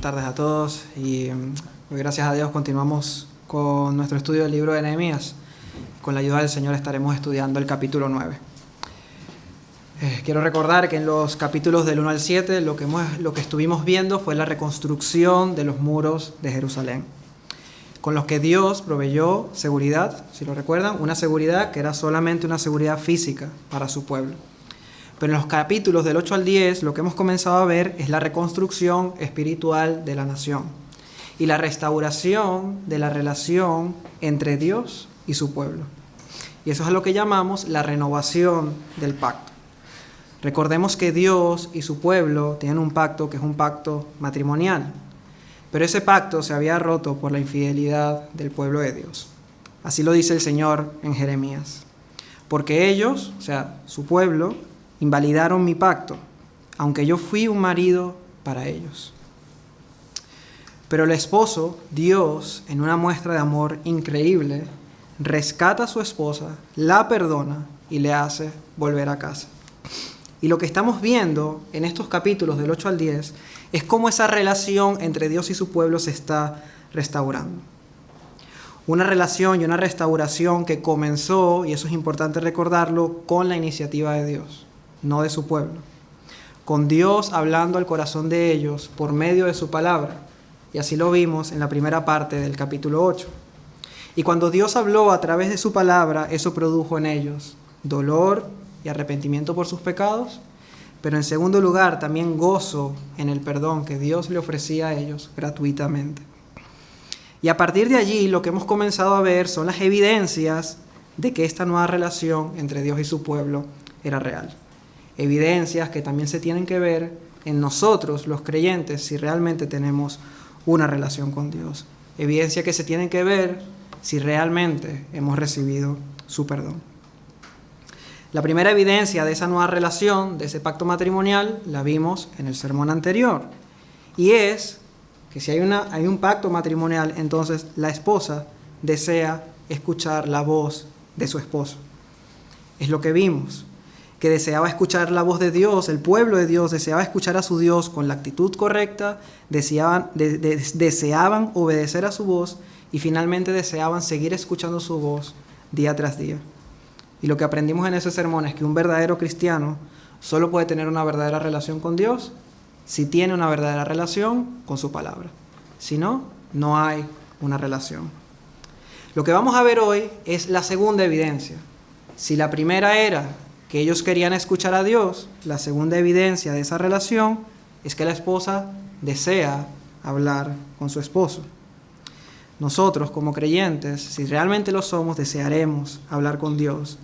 tardes a todos y hoy, gracias a Dios, continuamos con nuestro estudio del libro de Nehemías. Con la ayuda del Señor estaremos estudiando el capítulo 9. Quiero recordar que en los capítulos del 1 al 7 lo que estuvimos viendo fue la reconstrucción de los muros de Jerusalén, con los que Dios proveyó seguridad, si lo recuerdan, una seguridad que era solamente una seguridad física para su pueblo. Pero en los capítulos del 8 al 10 lo que hemos comenzado a ver es la reconstrucción espiritual de la nación y la restauración de la relación entre Dios y su pueblo. Y eso es a lo que llamamos la renovación del pacto. Recordemos que Dios y su pueblo tienen un pacto que es un pacto matrimonial, pero ese pacto se había roto por la infidelidad del pueblo de Dios. Así lo dice el Señor en Jeremías. Porque ellos, o sea, su pueblo, invalidaron mi pacto, aunque yo fui un marido para ellos. Pero el esposo, Dios, en una muestra de amor increíble, rescata a su esposa, la perdona y le hace volver a casa. Y lo que estamos viendo en estos capítulos del 8 al 10 es cómo esa relación entre Dios y su pueblo se está restaurando. Una relación y una restauración que comenzó, y eso es importante recordarlo, con la iniciativa de Dios, no de su pueblo. Con Dios hablando al corazón de ellos por medio de su palabra. Y así lo vimos en la primera parte del capítulo 8. Y cuando Dios habló a través de su palabra, eso produjo en ellos dolor y arrepentimiento por sus pecados, pero en segundo lugar también gozo en el perdón que Dios le ofrecía a ellos gratuitamente. Y a partir de allí lo que hemos comenzado a ver son las evidencias de que esta nueva relación entre Dios y su pueblo era real. Evidencias que también se tienen que ver en nosotros, los creyentes, si realmente tenemos una relación con Dios. Evidencias que se tienen que ver si realmente hemos recibido su perdón. La primera evidencia de esa nueva relación, de ese pacto matrimonial, la vimos en el sermón anterior. Y es que si hay un pacto matrimonial, entonces la esposa desea escuchar la voz de su esposo. Es lo que vimos, que deseaba escuchar la voz de Dios, el pueblo de Dios deseaba escuchar a su Dios con la actitud correcta, deseaban obedecer a su voz y finalmente deseaban seguir escuchando su voz día tras día. Y lo que aprendimos en ese sermón es que un verdadero cristiano solo puede tener una verdadera relación con Dios si tiene una verdadera relación con su palabra. Si no, no hay una relación. Lo que vamos a ver hoy es la segunda evidencia. Si la primera era que ellos querían escuchar a Dios, la segunda evidencia de esa relación es que la esposa desea hablar con su esposo. Nosotros, como creyentes, si realmente lo somos, desearemos hablar con Dios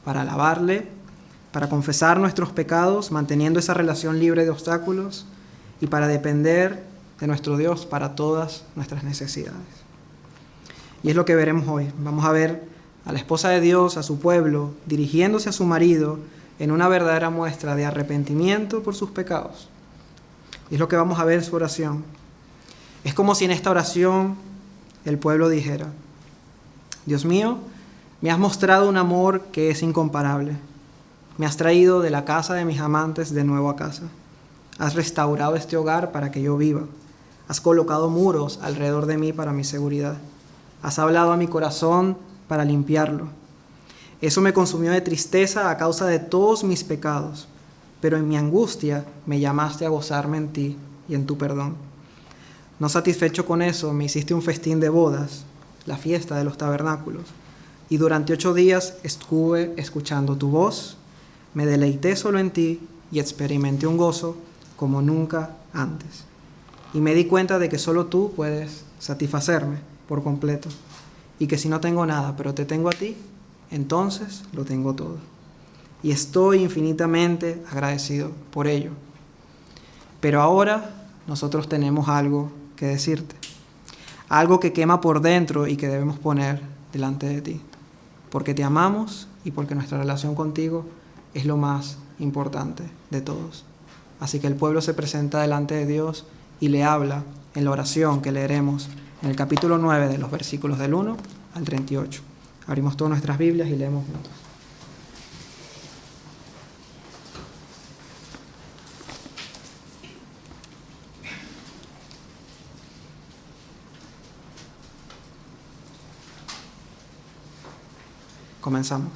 para alabarle, para confesar nuestros pecados, manteniendo esa relación libre de obstáculos y para depender de nuestro Dios para todas nuestras necesidades. Y es lo que veremos hoy. Vamos a ver a la esposa de Dios, a su pueblo, dirigiéndose a su marido en una verdadera muestra de arrepentimiento por sus pecados. Y es lo que vamos a ver en su oración. Es como si en esta oración el pueblo dijera: Dios mío, me has mostrado un amor que es incomparable. Me has traído de la casa de mis amantes de nuevo a casa. Has restaurado este hogar para que yo viva. Has colocado muros alrededor de mí para mi seguridad. Has hablado a mi corazón para limpiarlo. Eso me consumió de tristeza a causa de todos mis pecados, pero en mi angustia me llamaste a gozarme en ti y en tu perdón. No satisfecho con eso, me hiciste un festín de bodas, la fiesta de los tabernáculos, y durante 8 días estuve escuchando tu voz, me deleité solo en ti y experimenté un gozo como nunca antes. Y me di cuenta de que solo tú puedes satisfacerme por completo, y que si no tengo nada, pero te tengo a ti, entonces lo tengo todo. Y estoy infinitamente agradecido por ello. Pero ahora nosotros tenemos algo que decirte, algo que quema por dentro y que debemos poner delante de ti, porque te amamos y porque nuestra relación contigo es lo más importante de todos. Así que el pueblo se presenta delante de Dios y le habla en la oración que leeremos en el capítulo 9 de los versículos del 1 al 38. Abrimos todas nuestras Biblias y leemos juntos. Comenzamos.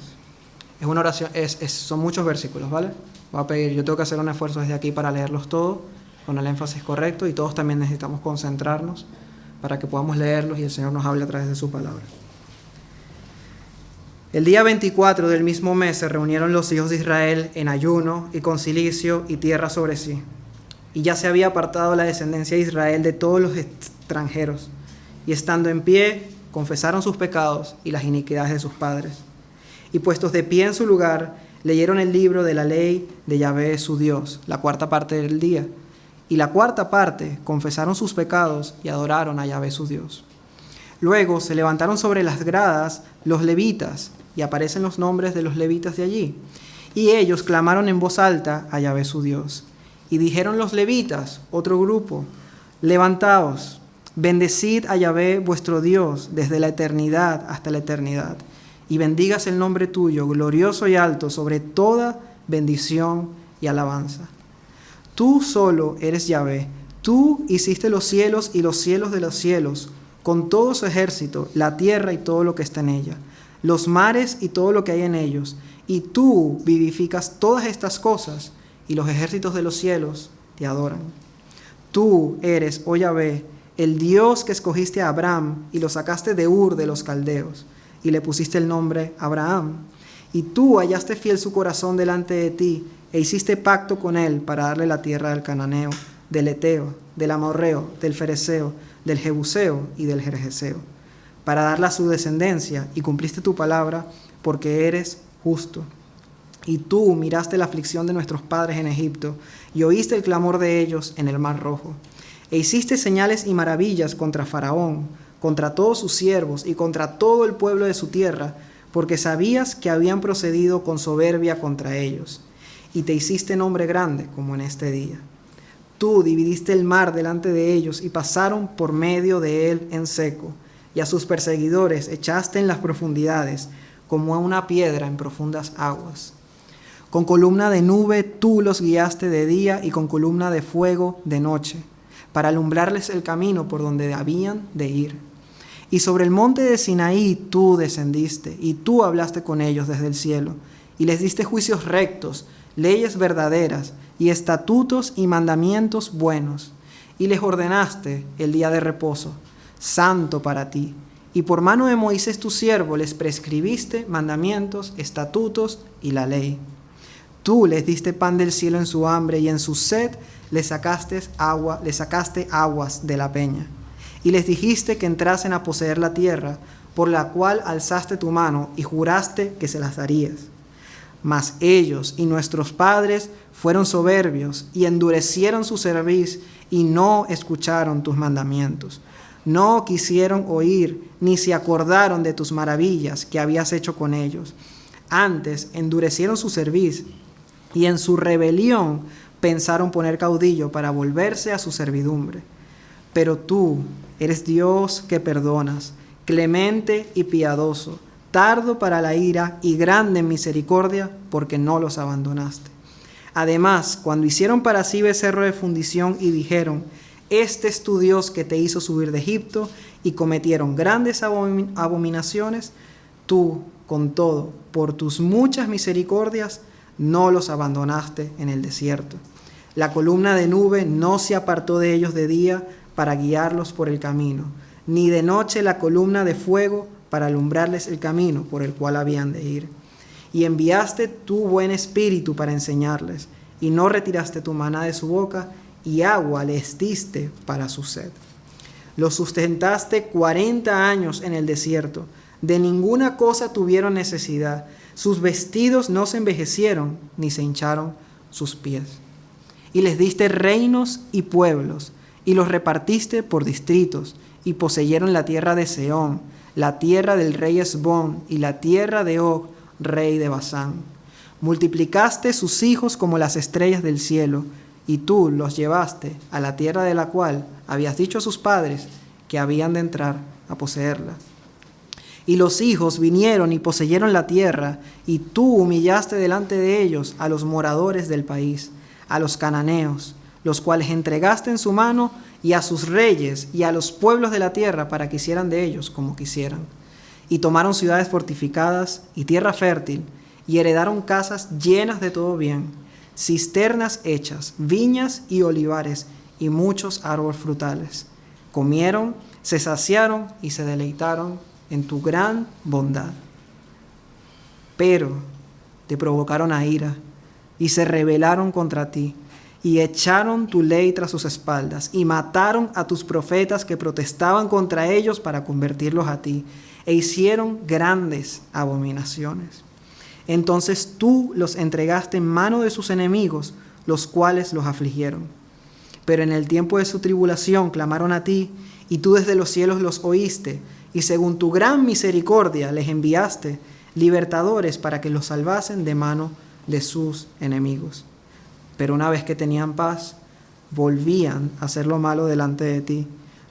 Es una oración, son muchos versículos, ¿vale? Voy a pedir, yo tengo que hacer un esfuerzo desde aquí para leerlos todos, con el énfasis correcto, y todos también necesitamos concentrarnos para que podamos leerlos y el Señor nos hable a través de su palabra. El día 24 del mismo mes se reunieron los hijos de Israel en ayuno y con cilicio y tierra sobre sí. Y ya se había apartado la descendencia de Israel de todos los extranjeros. Y estando en pie, confesaron sus pecados y las iniquidades de sus padres. Y puestos de pie en su lugar, leyeron el libro de la ley de Yahvé su Dios, la cuarta parte del día. Y la cuarta parte confesaron sus pecados y adoraron a Yahvé su Dios. Luego se levantaron sobre las gradas los levitas, y aparecen los nombres de los levitas de allí. Y ellos clamaron en voz alta a Yahvé su Dios. Y dijeron los levitas, otro grupo: levantaos, bendecid a Yahvé vuestro Dios desde la eternidad hasta la eternidad. Y bendigas el nombre tuyo, glorioso y alto, sobre toda bendición y alabanza. Tú solo eres Yahvé. Tú hiciste los cielos y los cielos de los cielos, con todo su ejército, la tierra y todo lo que está en ella, los mares y todo lo que hay en ellos. Y tú vivificas todas estas cosas, y los ejércitos de los cielos te adoran. Tú eres, oh Yahvé, el Dios que escogiste a Abraham y lo sacaste de Ur de los caldeos, y le pusiste el nombre Abraham. Y tú hallaste fiel su corazón delante de ti, e hiciste pacto con él para darle la tierra del cananeo, del eteo, del amorreo, del fereceo, del jebuseo y del gergeseo, para darla a su descendencia, y cumpliste tu palabra, porque eres justo. Y tú miraste la aflicción de nuestros padres en Egipto, y oíste el clamor de ellos en el Mar Rojo. E hiciste señales y maravillas contra Faraón, contra todos sus siervos y contra todo el pueblo de su tierra, porque sabías que habían procedido con soberbia contra ellos. Y te hiciste nombre grande, como en este día. Tú dividiste el mar delante de ellos, y pasaron por medio de él en seco. Y a sus perseguidores echaste en las profundidades, como a una piedra en profundas aguas. Con columna de nube tú los guiaste de día, y con columna de fuego de noche, para alumbrarles el camino por donde habían de ir. Y sobre el monte de Sinaí tú descendiste, y tú hablaste con ellos desde el cielo, y les diste juicios rectos, leyes verdaderas, y estatutos y mandamientos buenos. Y les ordenaste el día de reposo, santo para ti. Y por mano de Moisés tu siervo les prescribiste mandamientos, estatutos y la ley. Tú les diste pan del cielo en su hambre, y en su sed les sacaste aguas de la peña. Y les dijiste que entrasen a poseer la tierra, por la cual alzaste tu mano y juraste que se las darías. Mas ellos y nuestros padres fueron soberbios y endurecieron su cerviz y no escucharon tus mandamientos. No quisieron oír ni se acordaron de tus maravillas que habías hecho con ellos. Antes endurecieron su cerviz y en su rebelión pensaron poner caudillo para volverse a su servidumbre. Pero tú eres Dios que perdonas, clemente y piadoso, tardo para la ira y grande en misericordia, porque no los abandonaste. Además, cuando hicieron para sí becerro de fundición y dijeron: este es tu Dios que te hizo subir de Egipto, y cometieron grandes abominaciones, tú, con todo, por tus muchas misericordias, no los abandonaste en el desierto. La columna de nube no se apartó de ellos de día para guiarlos por el camino, ni de noche la columna de fuego para alumbrarles el camino por el cual habían de ir. Y enviaste tu buen espíritu para enseñarles, y no retiraste tu maná de su boca, y agua les diste para su sed. Los sustentaste 40 años en el desierto, de ninguna cosa tuvieron necesidad, sus vestidos no se envejecieron, ni se hincharon sus pies. Y les diste reinos y pueblos, y los repartiste por distritos, y poseyeron la tierra de Sehón, la tierra del rey Esbón, y la tierra de Og, rey de Basán. Multiplicaste sus hijos como las estrellas del cielo, y tú los llevaste a la tierra de la cual habías dicho a sus padres que habían de entrar a poseerla. Y los hijos vinieron y poseyeron la tierra, y tú humillaste delante de ellos a los moradores del país, a los cananeos, los cuales entregaste en su mano, y a sus reyes y a los pueblos de la tierra para que hicieran de ellos como quisieran. y tomaron ciudades fortificadas y tierra fértil, y heredaron casas llenas de todo bien, cisternas hechas, viñas y olivares, y muchos árboles frutales. Comieron, se saciaron y se deleitaron en tu gran bondad. Pero te provocaron a ira y se rebelaron contra ti, y echaron tu ley tras sus espaldas, y mataron a tus profetas que protestaban contra ellos para convertirlos a ti, e hicieron grandes abominaciones. Entonces tú los entregaste en mano de sus enemigos, los cuales los afligieron. Pero en el tiempo de su tribulación clamaron a ti, y tú desde los cielos los oíste, y según tu gran misericordia les enviaste libertadores para que los salvasen de mano de sus enemigos. Pero una vez que tenían paz, volvían a hacer lo malo delante de ti,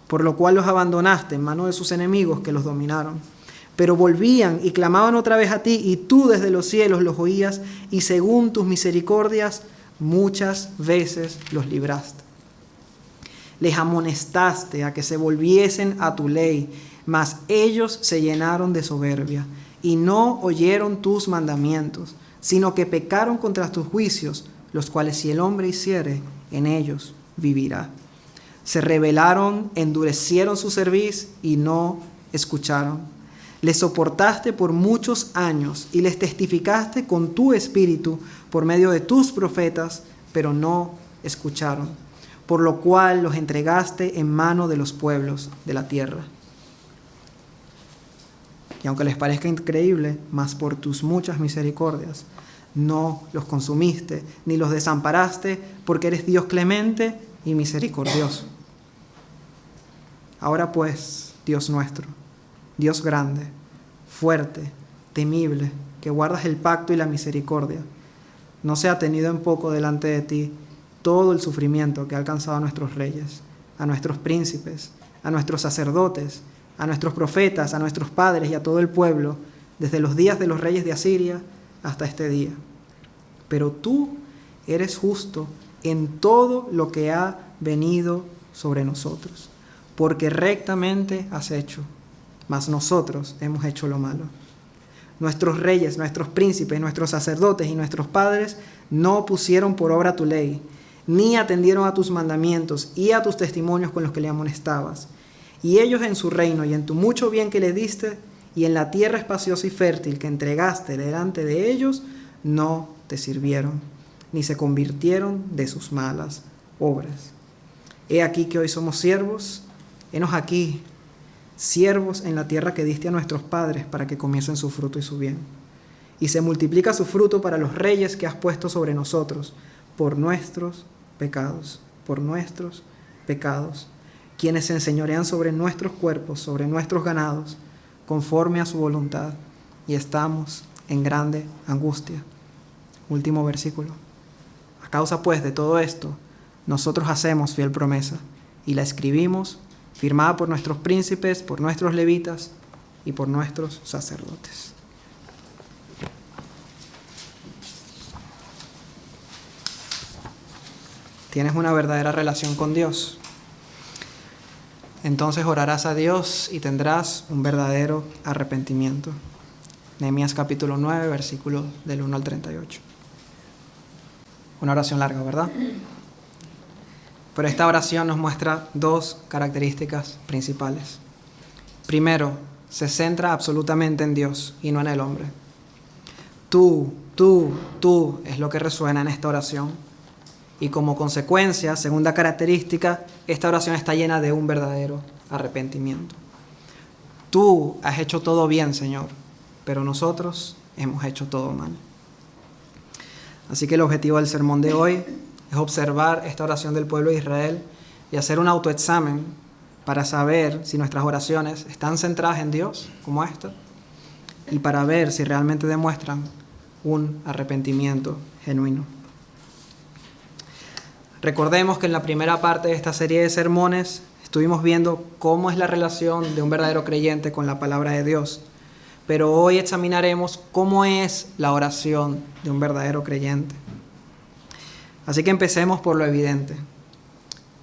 por lo cual los abandonaste en mano de sus enemigos que los dominaron. Pero volvían y clamaban otra vez a ti, y tú desde los cielos los oías, y según tus misericordias muchas veces los libraste. Les amonestaste a que se volviesen a tu ley, mas ellos se llenaron de soberbia, y no oyeron tus mandamientos, sino que pecaron contra tus juicios, los cuales si el hombre hiciere, en ellos vivirá. Se rebelaron, endurecieron su cerviz y no escucharon. Les soportaste por muchos años y les testificaste con tu espíritu por medio de tus profetas, pero no escucharon, por lo cual los entregaste en mano de los pueblos de la tierra. Y aunque les parezca increíble, mas por tus muchas misericordias no los consumiste, ni los desamparaste, porque eres Dios clemente y misericordioso. Ahora pues, Dios nuestro, Dios grande, fuerte, temible, que guardas el pacto y la misericordia, no sea tenido en poco delante de ti todo el sufrimiento que ha alcanzado a nuestros reyes, a nuestros príncipes, a nuestros sacerdotes, a nuestros profetas, a nuestros padres y a todo el pueblo, desde los días de los reyes de Asiria hasta este día. Pero tú eres justo en todo lo que ha venido sobre nosotros, porque rectamente has hecho, mas nosotros hemos hecho lo malo. Nuestros reyes, nuestros príncipes, nuestros sacerdotes y nuestros padres no pusieron por obra tu ley, ni atendieron a tus mandamientos y a tus testimonios con los que le amonestabas. Y ellos en su reino y en tu mucho bien que le diste, y en la tierra espaciosa y fértil que entregaste delante de ellos, no te sirvieron, ni se convirtieron de sus malas obras. He aquí que hoy somos siervos, henos aquí, siervos en la tierra que diste a nuestros padres para que comiesen su fruto y su bien. Y se multiplica su fruto para los reyes que has puesto sobre nosotros, por nuestros pecados, quienes se enseñorean sobre nuestros cuerpos, sobre nuestros ganados, conforme a su voluntad, y estamos en grande angustia. Último versículo. A causa pues de todo esto, nosotros hacemos fiel promesa, y la escribimos, firmada por nuestros príncipes, por nuestros levitas y por nuestros sacerdotes. ¿Tienes una verdadera relación con Dios? Entonces orarás a Dios y tendrás un verdadero arrepentimiento. Nehemías capítulo 9, versículos del 1 al 38. Una oración larga, ¿verdad? Pero esta oración nos muestra dos características principales. Primero, se centra absolutamente en Dios y no en el hombre. Tú es lo que resuena en esta oración. Y como consecuencia, segunda característica, esta oración está llena de un verdadero arrepentimiento. Tú has hecho todo bien, Señor, pero nosotros hemos hecho todo mal. Así que el objetivo del sermón de hoy es observar esta oración del pueblo de Israel y hacer un autoexamen para saber si nuestras oraciones están centradas en Dios, como esta, y para ver si realmente demuestran un arrepentimiento genuino. Recordemos que en la primera parte de esta serie de sermones estuvimos viendo cómo es la relación de un verdadero creyente con la palabra de Dios, pero hoy examinaremos cómo es la oración de un verdadero creyente. Así que empecemos por lo evidente.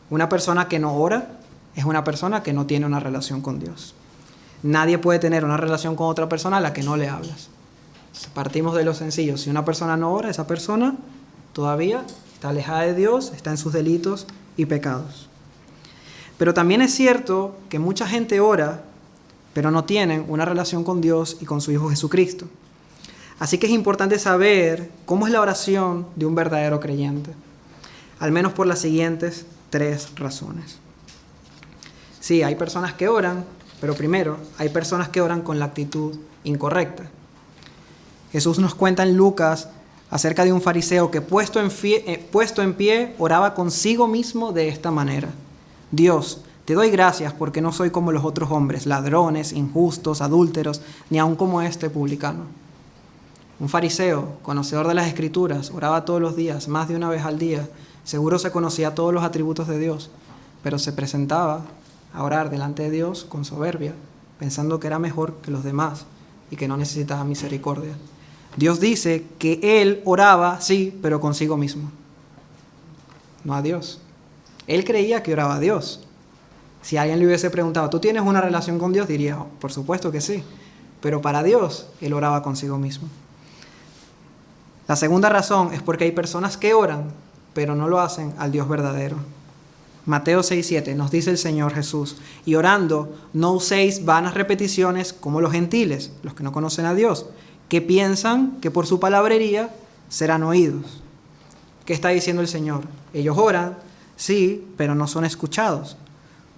Una persona que no ora es una persona que no tiene una relación con Dios. Nadie puede tener una relación con otra persona a la que no le hablas. Partimos de lo sencillo. Si una persona no ora, esa persona todavía está alejada de Dios, está en sus delitos y pecados. Pero también es cierto que mucha gente ora, pero no tienen una relación con Dios y con su Hijo Jesucristo. Así que es importante saber cómo es la oración de un verdadero creyente, al menos por las siguientes 3 razones. Sí, hay personas que oran, pero primero, hay personas que oran con la actitud incorrecta. Jesús nos cuenta en Lucas acerca de un fariseo que puesto en pie oraba consigo mismo de esta manera: Dios, te doy gracias porque no soy como los otros hombres, ladrones, injustos, adúlteros, ni aun como este publicano. Un fariseo, conocedor de las Escrituras, oraba todos los días, más de una vez al día. Seguro se conocía todos los atributos de Dios, pero se presentaba a orar delante de Dios con soberbia, pensando que era mejor que los demás y que no necesitaba misericordia. Dios dice que él oraba, sí, pero consigo mismo, no a Dios. Él creía que oraba a Dios. Si alguien le hubiese preguntado, ¿tú tienes una relación con Dios?, diría, oh, por supuesto que sí. Pero para Dios, él oraba consigo mismo. La segunda razón es porque hay personas que oran, pero no lo hacen al Dios verdadero. Mateo 6:7 nos dice el Señor Jesús: y orando, no uséis vanas repeticiones como los gentiles, los que no conocen a Dios, que piensan que por su palabrería serán oídos. ¿Qué está diciendo el Señor? Ellos oran, sí, pero no son escuchados.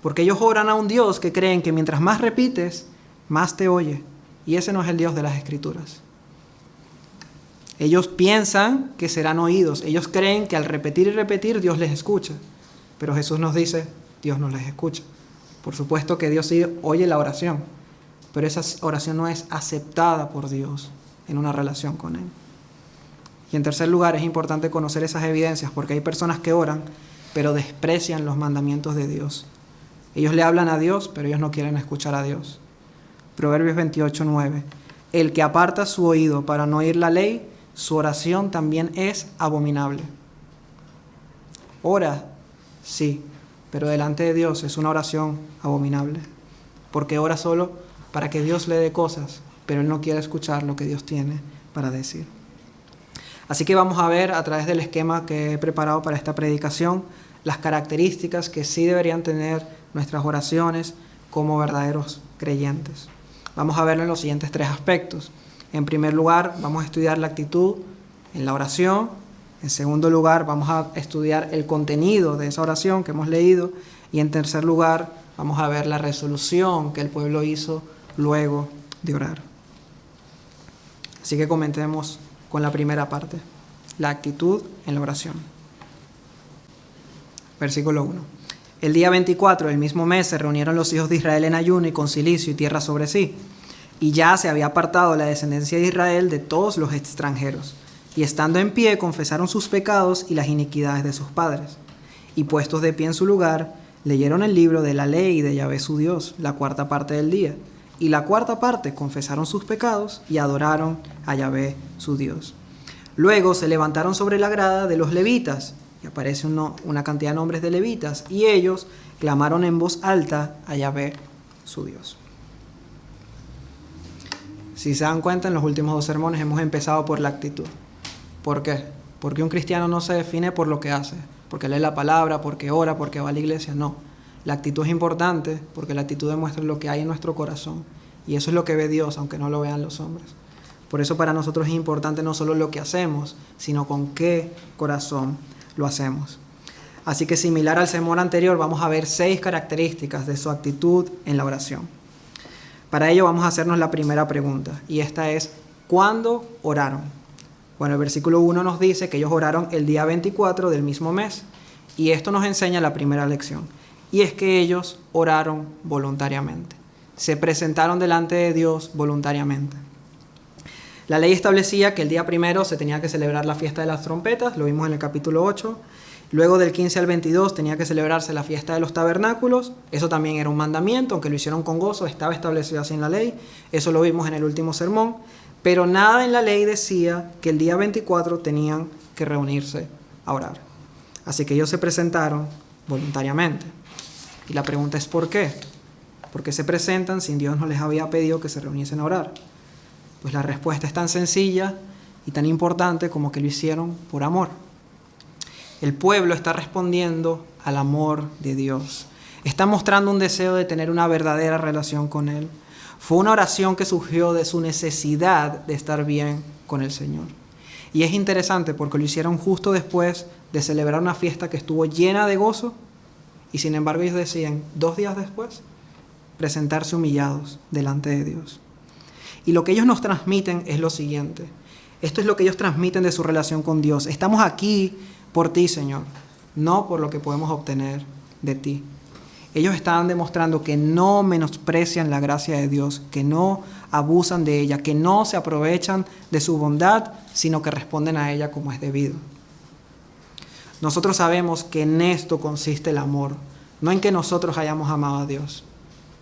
Porque ellos oran a un Dios que creen que mientras más repites, más te oye. Y ese no es el Dios de las Escrituras. Ellos piensan que serán oídos. Ellos creen que al repetir y repetir Dios les escucha. Pero Jesús nos dice, Dios no les escucha. Por supuesto que Dios sí oye la oración, pero esa oración no es aceptada por Dios en una relación con Él. Y en tercer lugar, es importante conocer esas evidencias, porque hay personas que oran, pero desprecian los mandamientos de Dios. Ellos le hablan a Dios, pero ellos no quieren escuchar a Dios. Proverbios 28:9. El que aparta su oído para no oír la ley, su oración también es abominable. Ora, sí, pero delante de Dios es una oración abominable, porque ora solo para que Dios le dé cosas, pero él no quiere escuchar lo que Dios tiene para decir. Así que vamos a ver a través del esquema que he preparado para esta predicación las características que sí deberían tener nuestras oraciones como verdaderos creyentes. Vamos a verlo en los siguientes 3 aspectos. En primer lugar, vamos a estudiar la actitud en la oración. En segundo lugar, vamos a estudiar el contenido de esa oración que hemos leído. Y en tercer lugar, vamos a ver la resolución que el pueblo hizo luego de orar. Así que comencemos con la primera parte, la actitud en la oración. Versículo 1. El día 24 del mismo mes se reunieron los hijos de Israel en ayuno y con cilicio y tierra sobre sí. Y ya se había apartado la descendencia de Israel de todos los extranjeros. Y estando en pie, confesaron sus pecados y las iniquidades de sus padres. Y puestos de pie en su lugar, leyeron el libro de la ley de Yahvé su Dios, la 4ª parte del día. Y la 4ª parte confesaron sus pecados y adoraron a Yahvé su Dios. Luego se levantaron sobre la grada de los levitas, y aparece una cantidad de nombres de levitas, y ellos clamaron en voz alta a Yahvé su Dios. Si se dan cuenta, en los últimos 2 sermones hemos empezado por la actitud. ¿Por qué? Porque un cristiano no se define por lo que hace, porque lee la palabra, porque ora, porque va a la iglesia. No. La actitud es importante porque la actitud demuestra lo que hay en nuestro corazón. Y eso es lo que ve Dios, aunque no lo vean los hombres. Por eso para nosotros es importante no solo lo que hacemos, sino con qué corazón lo hacemos. Así que similar al sermón anterior, vamos a ver 6 características de su actitud en la oración. Para ello vamos a hacernos la primera pregunta, y esta es, ¿cuándo oraron? Bueno, el versículo 1 nos dice que ellos oraron el día 24 del mismo mes, y esto nos enseña la primera lección, y es que ellos oraron voluntariamente, se presentaron delante de Dios voluntariamente. La ley establecía que el día 1 se tenía que celebrar la fiesta de las trompetas, lo vimos en el capítulo 8, luego del 15 al 22 tenía que celebrarse la fiesta de los tabernáculos, eso también era un mandamiento, aunque lo hicieron con gozo, estaba establecido así en la ley, eso lo vimos en el último sermón, pero nada en la ley decía que el día 24 tenían que reunirse a orar. Así que ellos se presentaron voluntariamente. Y la pregunta es ¿por qué? ¿Por qué se presentan si Dios no les había pedido que se reuniesen a orar? Pues la respuesta es tan sencilla y tan importante como que lo hicieron por amor. El pueblo está respondiendo al amor de Dios. Está mostrando un deseo de tener una verdadera relación con Él. Fue una oración que surgió de su necesidad de estar bien con el Señor. Y es interesante porque lo hicieron justo después de celebrar una fiesta que estuvo llena de gozo, y sin embargo ellos deciden 2 días después presentarse humillados delante de Dios. Y lo que ellos nos transmiten es lo siguiente. Esto es lo que ellos transmiten de su relación con Dios. Estamos aquí por ti, Señor, no por lo que podemos obtener de ti. Ellos estaban demostrando que no menosprecian la gracia de Dios, que no abusan de ella, que no se aprovechan de su bondad, sino que responden a ella como es debido. Nosotros sabemos que en esto consiste el amor, no en que nosotros hayamos amado a Dios.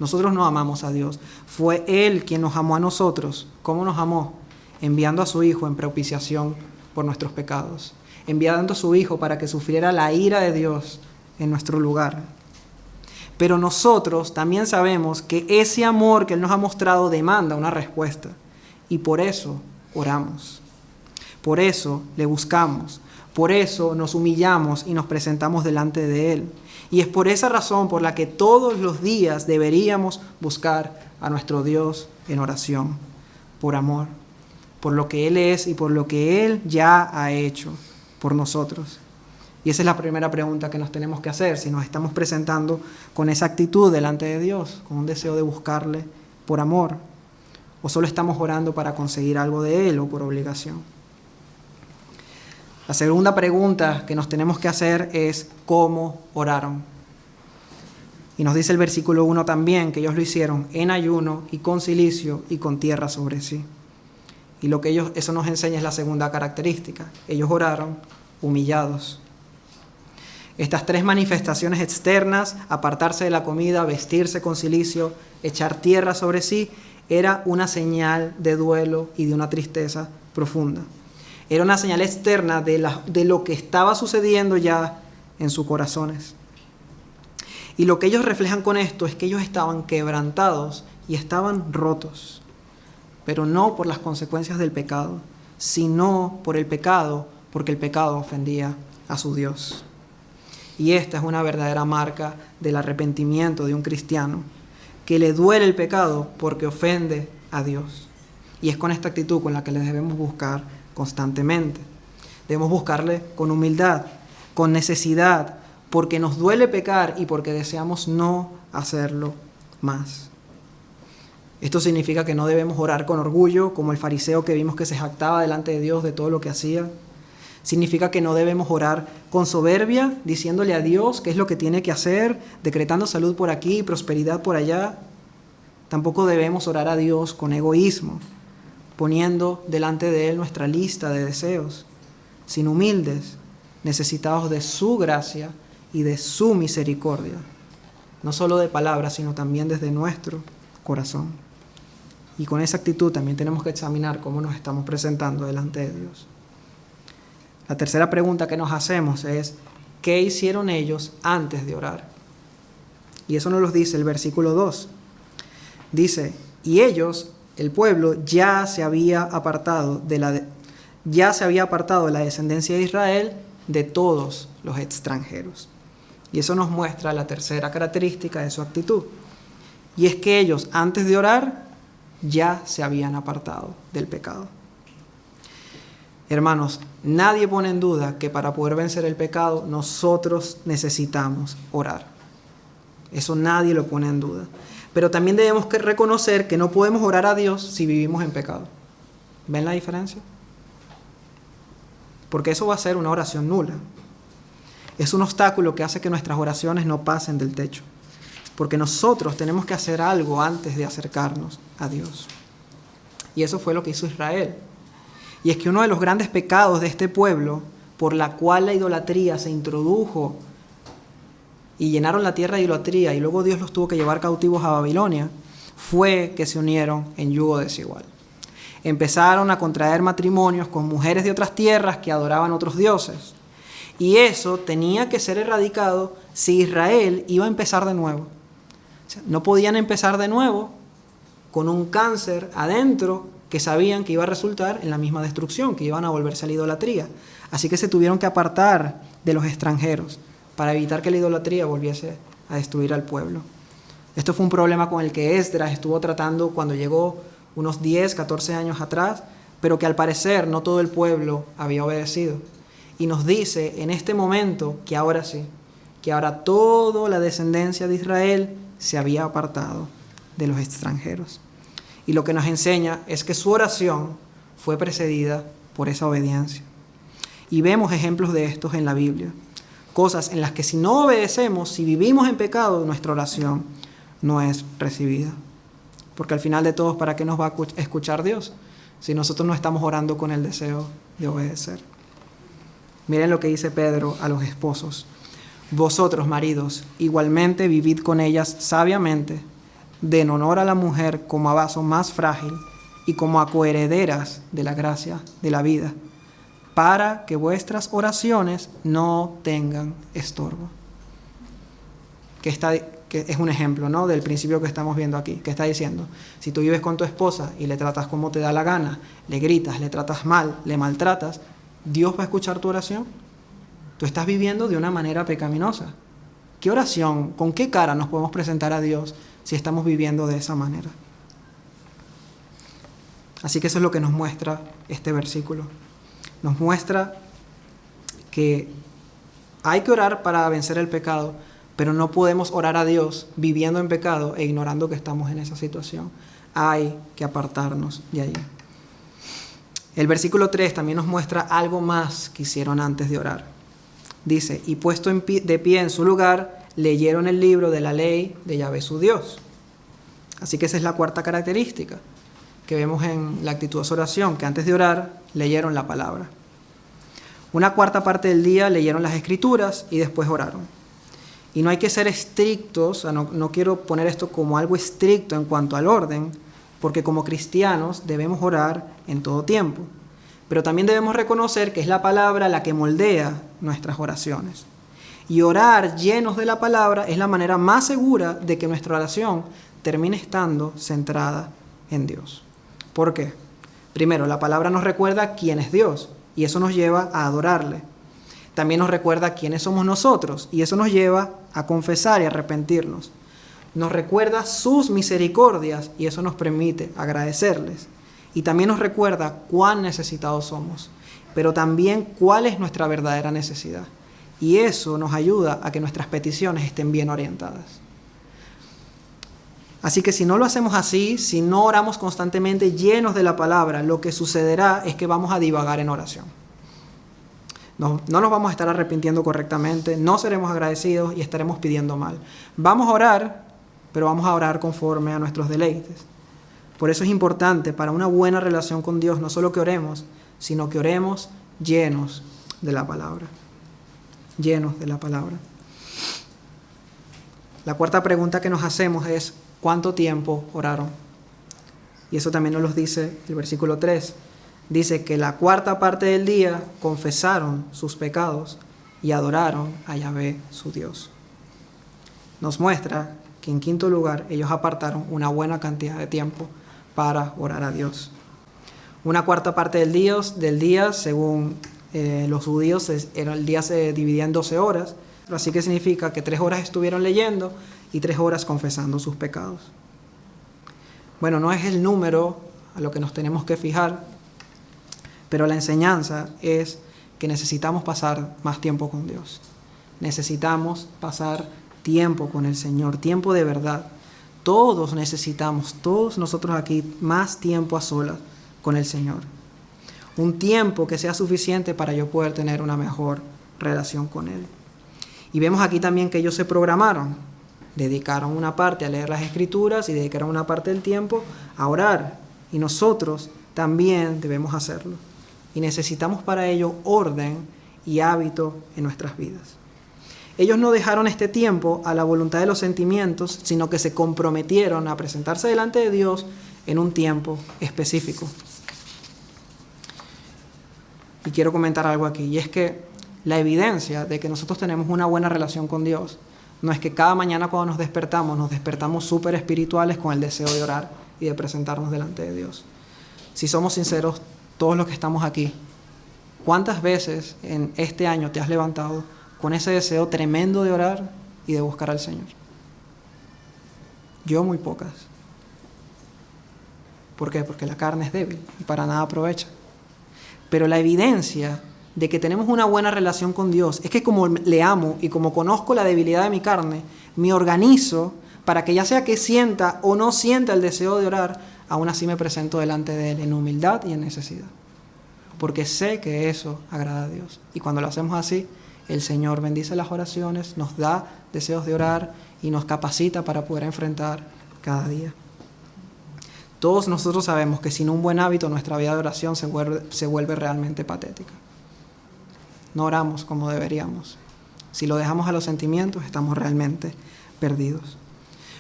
Nosotros no amamos a Dios. Fue Él quien nos amó a nosotros. ¿Cómo nos amó? Enviando a su Hijo en propiciación por nuestros pecados. Enviando a su Hijo para que sufriera la ira de Dios en nuestro lugar. Pero nosotros también sabemos que ese amor que Él nos ha mostrado demanda una respuesta. Y por eso oramos. Por eso le buscamos. Por eso nos humillamos y nos presentamos delante de Él. Y es por esa razón por la que todos los días deberíamos buscar a nuestro Dios en oración. Por amor. Por lo que Él es y por lo que Él ya ha hecho por nosotros. Y esa es la primera pregunta que nos tenemos que hacer, si nos estamos presentando con esa actitud delante de Dios, con un deseo de buscarle por amor, o solo estamos orando para conseguir algo de Él o por obligación. La segunda pregunta que nos tenemos que hacer es ¿cómo oraron? Y nos dice el versículo 1 también que ellos lo hicieron en ayuno y con cilicio y con tierra sobre sí. Y lo que eso nos enseña es la segunda característica. Ellos oraron humillados. Estas 3 manifestaciones externas, apartarse de la comida, vestirse con cilicio, echar tierra sobre sí, era una señal de duelo y de una tristeza profunda. Era una señal externa de lo que estaba sucediendo ya en sus corazones. Y lo que ellos reflejan con esto es que ellos estaban quebrantados y estaban rotos, pero no por las consecuencias del pecado, sino por el pecado, porque el pecado ofendía a su Dios. Y esta es una verdadera marca del arrepentimiento de un cristiano, que le duele el pecado porque ofende a Dios. Y es con esta actitud con la que le debemos buscar constantemente. Debemos buscarle con humildad, con necesidad, porque nos duele pecar y porque deseamos no hacerlo más. Esto significa que no debemos orar con orgullo, como el fariseo que vimos que se jactaba delante de Dios de todo lo que hacía. Significa que no debemos orar con soberbia, diciéndole a Dios qué es lo que tiene que hacer, decretando salud por aquí y prosperidad por allá. Tampoco debemos orar a Dios con egoísmo, poniendo delante de Él nuestra lista de deseos, sino humildes, necesitados de su gracia y de su misericordia, no solo de palabras, sino también desde nuestro corazón. Y con esa actitud también tenemos que examinar cómo nos estamos presentando delante de Dios. La tercera pregunta que nos hacemos es, ¿qué hicieron ellos antes de orar? Y eso nos lo dice el versículo 2. Dice, y ellos, el pueblo, ya se había apartado de la descendencia de Israel de todos los extranjeros. Y eso nos muestra la tercera característica de su actitud. Y es que ellos, antes de orar, ya se habían apartado del pecado. Hermanos, nadie pone en duda que para poder vencer el pecado, nosotros necesitamos orar. Eso nadie lo pone en duda. Pero también debemos reconocer que no podemos orar a Dios si vivimos en pecado. ¿Ven la diferencia? Porque eso va a ser una oración nula. Es un obstáculo que hace que nuestras oraciones no pasen del techo. Porque nosotros tenemos que hacer algo antes de acercarnos a Dios. Y eso fue lo que hizo Israel. Y es que uno de los grandes pecados de este pueblo, por la cual la idolatría se introdujo y llenaron la tierra de idolatría y luego Dios los tuvo que llevar cautivos a Babilonia, fue que se unieron en yugo desigual. Empezaron a contraer matrimonios con mujeres de otras tierras que adoraban otros dioses. Y eso tenía que ser erradicado si Israel iba a empezar de nuevo. O sea, no podían empezar de nuevo con un cáncer adentro que sabían que iba a resultar en la misma destrucción, que iban a volverse a la idolatría. Así que se tuvieron que apartar de los extranjeros para evitar que la idolatría volviese a destruir al pueblo. Esto fue un problema con el que Esdras estuvo tratando cuando llegó unos 10, 14 años atrás, pero que al parecer no todo el pueblo había obedecido. Y nos dice en este momento que ahora sí, que ahora toda la descendencia de Israel se había apartado de los extranjeros. Y lo que nos enseña es que su oración fue precedida por esa obediencia. Y vemos ejemplos de estos en la Biblia. Cosas en las que si no obedecemos, si vivimos en pecado, nuestra oración no es recibida. Porque al final de todo, ¿para qué nos va a escuchar Dios si nosotros no estamos orando con el deseo de obedecer? Miren lo que dice Pedro a los esposos. Vosotros, maridos, igualmente vivid con ellas sabiamente, den honor a la mujer como a vaso más frágil y como a coherederas de la gracia de la vida, para que vuestras oraciones no tengan estorbo. Que es un ejemplo, ¿no?, del principio que estamos viendo aquí, que está diciendo, si tú vives con tu esposa y le tratas como te da la gana, le gritas, le tratas mal, le maltratas, ¿Dios va a escuchar tu oración? Tú estás viviendo de una manera pecaminosa. ¿Qué oración, con qué cara nos podemos presentar a Dios si estamos viviendo de esa manera? Así que eso es lo que nos muestra este versículo. Nos muestra que hay que orar para vencer el pecado, pero no podemos orar a Dios viviendo en pecado e ignorando que estamos en esa situación. Hay que apartarnos de allí. El versículo 3 también nos muestra algo más que hicieron antes de orar. Dice, y puesto de pie en su lugar, leyeron el libro de la ley de Yahvé su Dios. Así que esa es la cuarta característica que vemos en la actitudosa oración, que antes de orar leyeron la palabra. Una cuarta parte del día leyeron las escrituras y después oraron. Y no hay que ser estrictos, no quiero poner esto como algo estricto en cuanto al orden, porque como cristianos debemos orar en todo tiempo. Pero también debemos reconocer que es la palabra la que moldea nuestras oraciones. Y orar llenos de la palabra es la manera más segura de que nuestra oración termine estando centrada en Dios. ¿Por qué? Primero, la palabra nos recuerda quién es Dios y eso nos lleva a adorarle. También nos recuerda quiénes somos nosotros y eso nos lleva a confesar y arrepentirnos. Nos recuerda sus misericordias y eso nos permite agradecerles. Y también nos recuerda cuán necesitados somos, pero también cuál es nuestra verdadera necesidad. Y eso nos ayuda a que nuestras peticiones estén bien orientadas. Así que si no lo hacemos así, si no oramos constantemente llenos de la palabra, lo que sucederá es que vamos a divagar en oración. No nos vamos a estar arrepintiendo correctamente, no seremos agradecidos y estaremos pidiendo mal. Vamos a orar, pero vamos a orar conforme a nuestros deleites. Por eso es importante para una buena relación con Dios, no solo que oremos, sino que oremos llenos de la palabra. Llenos de la palabra. La cuarta pregunta que nos hacemos es, ¿cuánto tiempo oraron? Y eso también nos lo dice el versículo 3. Dice que la cuarta parte del día confesaron sus pecados y adoraron a Yahvé su Dios. Nos muestra que en quinto lugar ellos apartaron una buena cantidad de tiempo para orar a Dios. Una cuarta parte del día según los judíos, el día se dividía en 12 horas, así que significa que 3 horas estuvieron leyendo y 3 horas confesando sus pecados. Bueno, no es el número a lo que nos tenemos que fijar, pero la enseñanza es que necesitamos pasar más tiempo con Dios. Necesitamos pasar tiempo con el Señor, tiempo de verdad. Todos necesitamos, todos nosotros aquí, más tiempo a solas con el Señor. Un tiempo que sea suficiente para yo poder tener una mejor relación con Él. Y vemos aquí también que ellos se programaron. Dedicaron una parte a leer las Escrituras y dedicaron una parte del tiempo a orar. Y nosotros también debemos hacerlo. Y necesitamos para ello orden y hábito en nuestras vidas. Ellos no dejaron este tiempo a la voluntad de los sentimientos, sino que se comprometieron a presentarse delante de Dios en un tiempo específico. Y quiero comentar algo aquí, y es que la evidencia de que nosotros tenemos una buena relación con Dios no es que cada mañana cuando nos despertamos súper espirituales con el deseo de orar y de presentarnos delante de Dios. Si somos sinceros, todos los que estamos aquí, ¿cuántas veces en este año te has levantado con ese deseo tremendo de orar y de buscar al Señor? Yo muy pocas. ¿Por qué? Porque la carne es débil y para nada aprovecha. Pero la evidencia de que tenemos una buena relación con Dios es que como le amo y como conozco la debilidad de mi carne, me organizo para que ya sea que sienta o no sienta el deseo de orar, aún así me presento delante de Él en humildad y en necesidad. Porque sé que eso agrada a Dios. Y cuando lo hacemos así, el Señor bendice las oraciones, nos da deseos de orar y nos capacita para poder enfrentar cada día. Todos nosotros sabemos que sin un buen hábito nuestra vida de oración se vuelve realmente patética. No oramos como deberíamos. Si lo dejamos a los sentimientos, estamos realmente perdidos.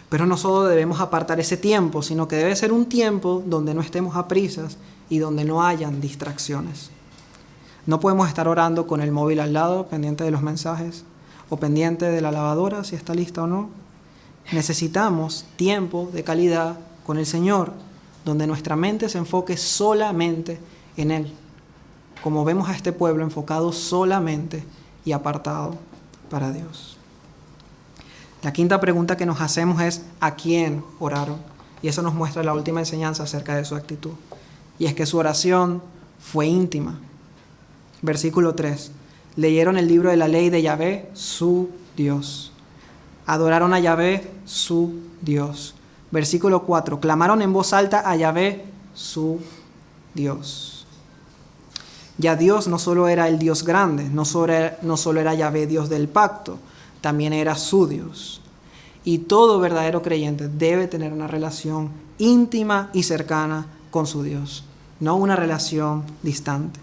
Pero no solo debemos apartar ese tiempo, sino que debe ser un tiempo donde no estemos a prisas y donde no hayan distracciones. No podemos estar orando con el móvil al lado, pendiente de los mensajes, o pendiente de la lavadora, si está lista o no. Necesitamos tiempo de calidad con el Señor, donde nuestra mente se enfoque solamente en Él, como vemos a este pueblo enfocado solamente y apartado para Dios. La quinta pregunta que nos hacemos es ¿a quién oraron? Y eso nos muestra la última enseñanza acerca de su actitud. Y es que su oración fue íntima. Versículo 3. Leyeron el libro de la ley de Yahvé, su Dios. Adoraron a Yahvé, su Dios. Versículo 4. Clamaron en voz alta a Yahvé, su Dios. Ya Dios no solo era el Dios grande, no solo era Yahvé, Dios del pacto, también era su Dios. Y todo verdadero creyente debe tener una relación íntima y cercana con su Dios, no una relación distante.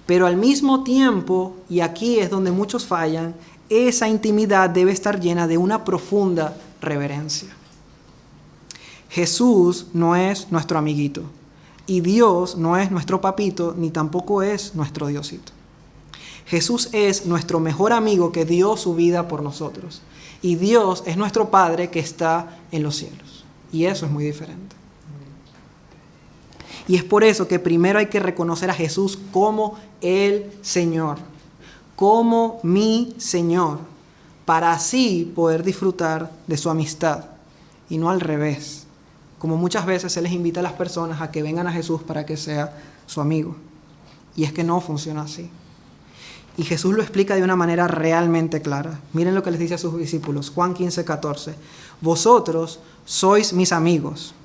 Pero al mismo tiempo, y aquí es donde muchos fallan, esa intimidad debe estar llena de una profunda reverencia. Jesús no es nuestro amiguito, y Dios no es nuestro papito, ni tampoco es nuestro Diosito. Jesús es nuestro mejor amigo que dio su vida por nosotros. Y Dios es nuestro Padre que está en los cielos. Y eso es muy diferente. Y es por eso que primero hay que reconocer a Jesús como el Señor, como mi Señor, para así poder disfrutar de su amistad y no al revés, como muchas veces se les invita a las personas a que vengan a Jesús para que sea su amigo. Y es que no funciona así. Y Jesús lo explica de una manera realmente clara. Miren lo que les dice a sus discípulos, Juan 15:14. Vosotros sois mis amigos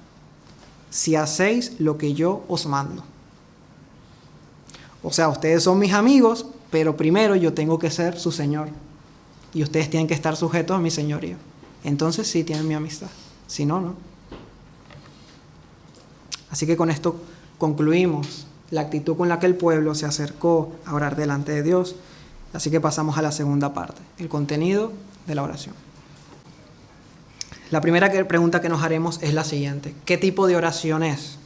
si hacéis lo que yo os mando. O sea, ustedes son mis amigos, pero primero yo tengo que ser su Señor. Y ustedes tienen que estar sujetos a mi señorío. Entonces sí tienen mi amistad. Si no, no. Así que con esto concluimos la actitud con la que el pueblo se acercó a orar delante de Dios. Así que pasamos a la segunda parte, el contenido de la oración. La primera pregunta que nos haremos es la siguiente: ¿qué tipo de oración es?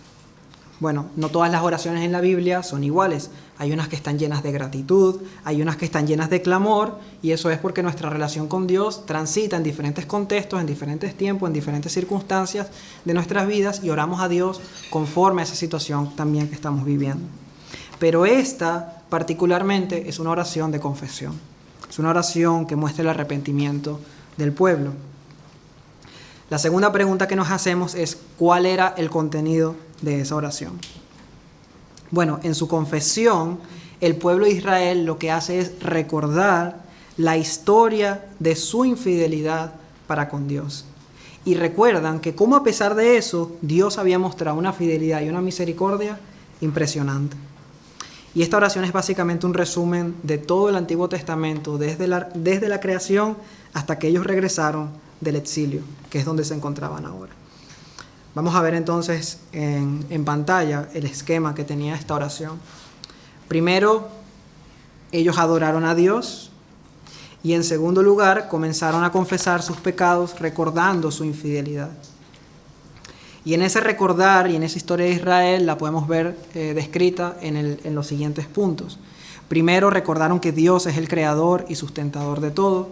Bueno, no todas las oraciones en la Biblia son iguales. Hay unas que están llenas de gratitud, hay unas que están llenas de clamor, y eso es porque nuestra relación con Dios transita en diferentes contextos, en diferentes tiempos, en diferentes circunstancias de nuestras vidas, y oramos a Dios conforme a esa situación también que estamos viviendo. Pero esta particularmente es una oración de confesión. Es una oración que muestra el arrepentimiento del pueblo. La segunda pregunta que nos hacemos es ¿cuál era el contenido de esa oración? Bueno, en su confesión, el pueblo de Israel lo que hace es recordar la historia de su infidelidad para con Dios. Y recuerdan que como a pesar de eso, Dios había mostrado una fidelidad y una misericordia impresionante. Y esta oración es básicamente un resumen de todo el Antiguo Testamento, desde la creación hasta que ellos regresaron del exilio, que es donde se encontraban ahora. Vamos a ver entonces en pantalla el esquema que tenía esta oración. Primero, ellos adoraron a Dios, y en segundo lugar, comenzaron a confesar sus pecados recordando su infidelidad. Y en ese recordar y en esa historia de Israel la podemos ver descrita en los siguientes puntos. Primero, recordaron que Dios es el creador y sustentador de todo.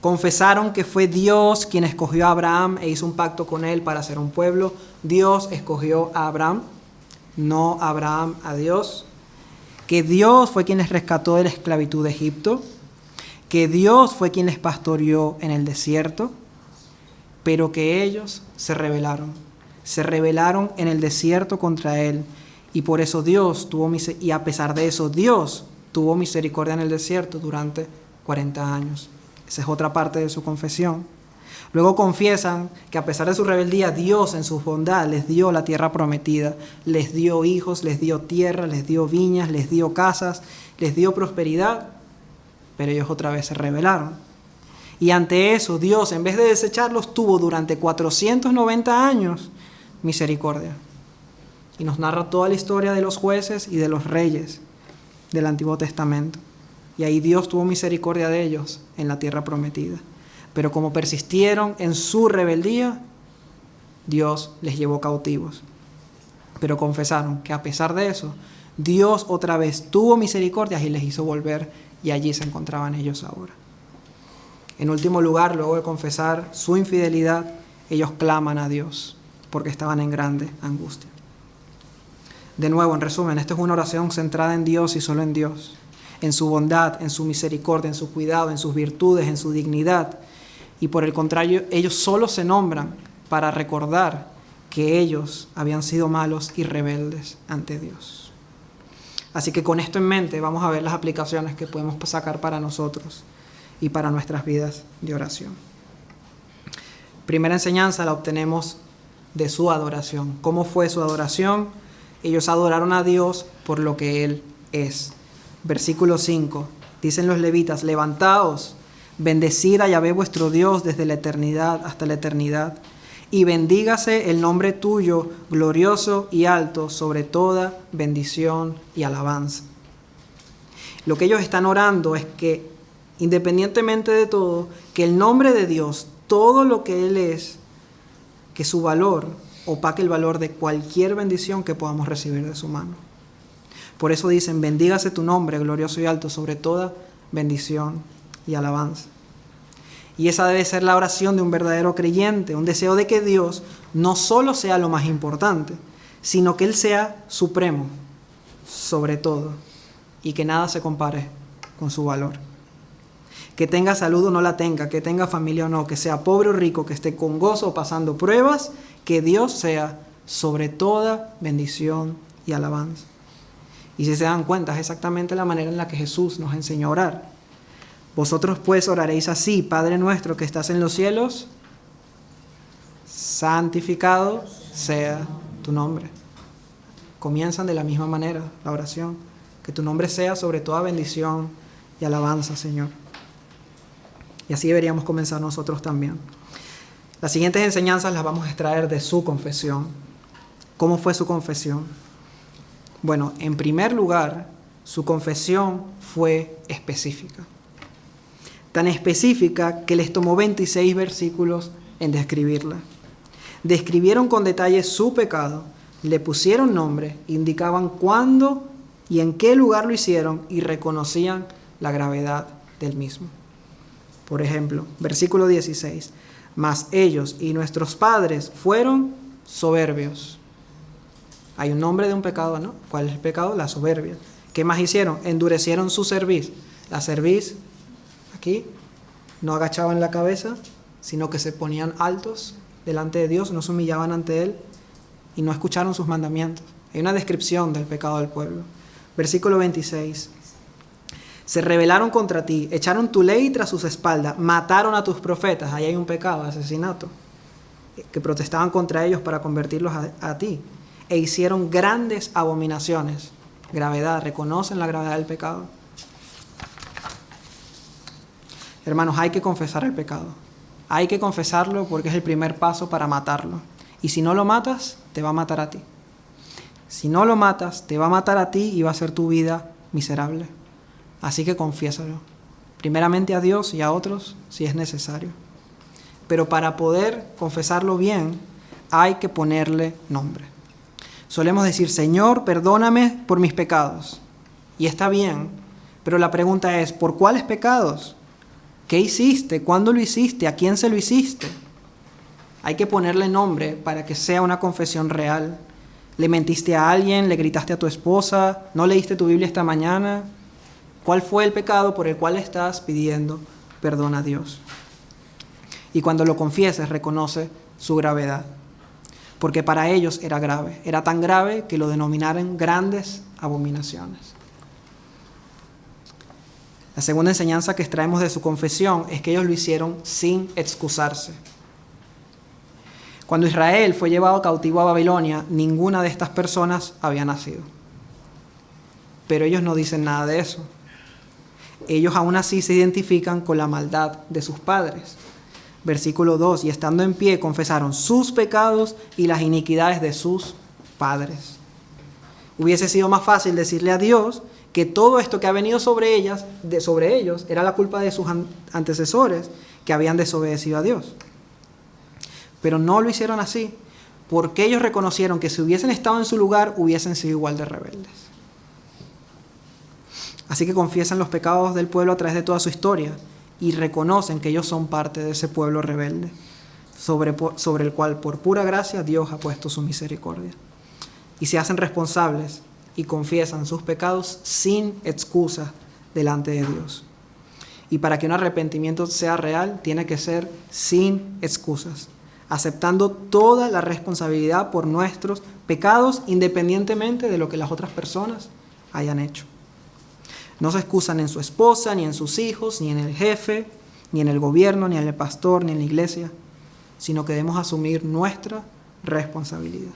Confesaron que fue Dios quien escogió a Abraham e hizo un pacto con él para ser un pueblo. Dios escogió a Abraham, no Abraham a Dios. Que Dios fue quien les rescató de la esclavitud de Egipto. Que Dios fue quien les pastoreó en el desierto. Pero que ellos se rebelaron. Se rebelaron en el desierto contra él. Y por eso y a pesar de eso, Dios tuvo misericordia en el desierto durante 40 años. Esa es otra parte de su confesión. Luego confiesan que a pesar de su rebeldía, Dios en su bondad les dio la tierra prometida. Les dio hijos, les dio tierra, les dio viñas, les dio casas, les dio prosperidad. Pero ellos otra vez se rebelaron. Y ante eso, Dios, en vez de desecharlos, tuvo durante 490 años misericordia. Y nos narra toda la historia de los jueces y de los reyes del Antiguo Testamento. Y ahí Dios tuvo misericordia de ellos en la tierra prometida. Pero como persistieron en su rebeldía, Dios les llevó cautivos. Pero confesaron que a pesar de eso, Dios otra vez tuvo misericordia y les hizo volver, y allí se encontraban ellos ahora. En último lugar, luego de confesar su infidelidad, ellos claman a Dios porque estaban en grande angustia. De nuevo, en resumen, esta es una oración centrada en Dios y solo en Dios, en su bondad, en su misericordia, en su cuidado, en sus virtudes, en su dignidad. Y por el contrario, ellos solo se nombran para recordar que ellos habían sido malos y rebeldes ante Dios. Así que con esto en mente vamos a ver las aplicaciones que podemos sacar para nosotros y para nuestras vidas de oración. Primera enseñanza la obtenemos de su adoración. ¿Cómo fue su adoración? Ellos adoraron a Dios por lo que Él es. Versículo 5, dicen los levitas: levantaos, bendecid a Yahvé vuestro Dios desde la eternidad hasta la eternidad, y bendígase el nombre tuyo, glorioso y alto, sobre toda bendición y alabanza. Lo que ellos están orando es que, independientemente de todo, que el nombre de Dios, todo lo que Él es, que su valor opaque el valor de cualquier bendición que podamos recibir de su mano. Por eso dicen: bendígase tu nombre, glorioso y alto, sobre toda bendición y alabanza. Y esa debe ser la oración de un verdadero creyente, un deseo de que Dios no solo sea lo más importante, sino que Él sea supremo sobre todo y que nada se compare con su valor. Que tenga salud o no la tenga, que tenga familia o no, que sea pobre o rico, que esté con gozo o pasando pruebas, que Dios sea sobre toda bendición y alabanza. Y si se dan cuenta, es exactamente la manera en la que Jesús nos enseñó a orar. Vosotros pues oraréis así: Padre nuestro que estás en los cielos, santificado sea tu nombre. Comienzan de la misma manera la oración. Que tu nombre sea sobre toda bendición y alabanza, Señor. Y así deberíamos comenzar nosotros también. Las siguientes enseñanzas las vamos a extraer de su confesión. ¿Cómo fue su confesión? Bueno, en primer lugar, su confesión fue específica. Tan específica que les tomó 26 versículos en describirla. Describieron con detalle su pecado, le pusieron nombre, indicaban cuándo y en qué lugar lo hicieron y reconocían la gravedad del mismo. Por ejemplo, versículo 16. Mas ellos y nuestros padres fueron soberbios. Hay un nombre de un pecado, ¿no? ¿Cuál es el pecado? La soberbia. ¿Qué más hicieron? Endurecieron su cerviz. La cerviz, aquí, no agachaban la cabeza, sino que se ponían altos delante de Dios, no se humillaban ante Él y no escucharon sus mandamientos. Hay una descripción del pecado del pueblo. Versículo 26. Se rebelaron contra ti, echaron tu ley tras sus espaldas, mataron a tus profetas. Ahí hay un pecado, asesinato, que protestaban contra ellos para convertirlos a ti. E hicieron grandes abominaciones. Gravedad, reconocen la gravedad del pecado. Hermanos, hay que confesar el pecado. Hay que confesarlo porque es el primer paso para matarlo. Y si no lo matas, te va a matar a ti. Si no lo matas, te va a matar a ti y va a ser tu vida miserable. Así que confiésalo. Primeramente a Dios y a otros si es necesario. Pero para poder confesarlo bien, hay que ponerle nombre. Solemos decir: Señor, perdóname por mis pecados. Y está bien, pero la pregunta es: ¿por cuáles pecados? ¿Qué hiciste? ¿Cuándo lo hiciste? ¿A quién se lo hiciste? Hay que ponerle nombre para que sea una confesión real. ¿Le mentiste a alguien? ¿Le gritaste a tu esposa? ¿No leíste tu Biblia esta mañana? ¿Cuál fue el pecado por el cual estás pidiendo perdón a Dios? Y cuando lo confieses, reconoce su gravedad. Porque para ellos era grave. Era tan grave que lo denominaron grandes abominaciones. La segunda enseñanza que extraemos de su confesión es que ellos lo hicieron sin excusarse. Cuando Israel fue llevado cautivo a Babilonia, ninguna de estas personas había nacido. Pero ellos no dicen nada de eso. Ellos aún así se identifican con la maldad de sus padres. Versículo 2, y estando en pie confesaron sus pecados y las iniquidades de sus padres. Hubiese sido más fácil decirle a Dios que todo esto que ha venido sobre ellos era la culpa de sus antecesores que habían desobedecido a Dios. Pero no lo hicieron así, porque ellos reconocieron que si hubiesen estado en su lugar, hubiesen sido igual de rebeldes. Así que confiesan los pecados del pueblo a través de toda su historia y reconocen que ellos son parte de ese pueblo rebelde, sobre el cual por pura gracia Dios ha puesto su misericordia. Y se hacen responsables y confiesan sus pecados sin excusa delante de Dios. Y para que un arrepentimiento sea real, tiene que ser sin excusas, aceptando toda la responsabilidad por nuestros pecados, independientemente de lo que las otras personas hayan hecho. No se excusan en su esposa, ni en sus hijos, ni en el jefe, ni en el gobierno, ni en el pastor, ni en la iglesia, sino que debemos asumir nuestra responsabilidad.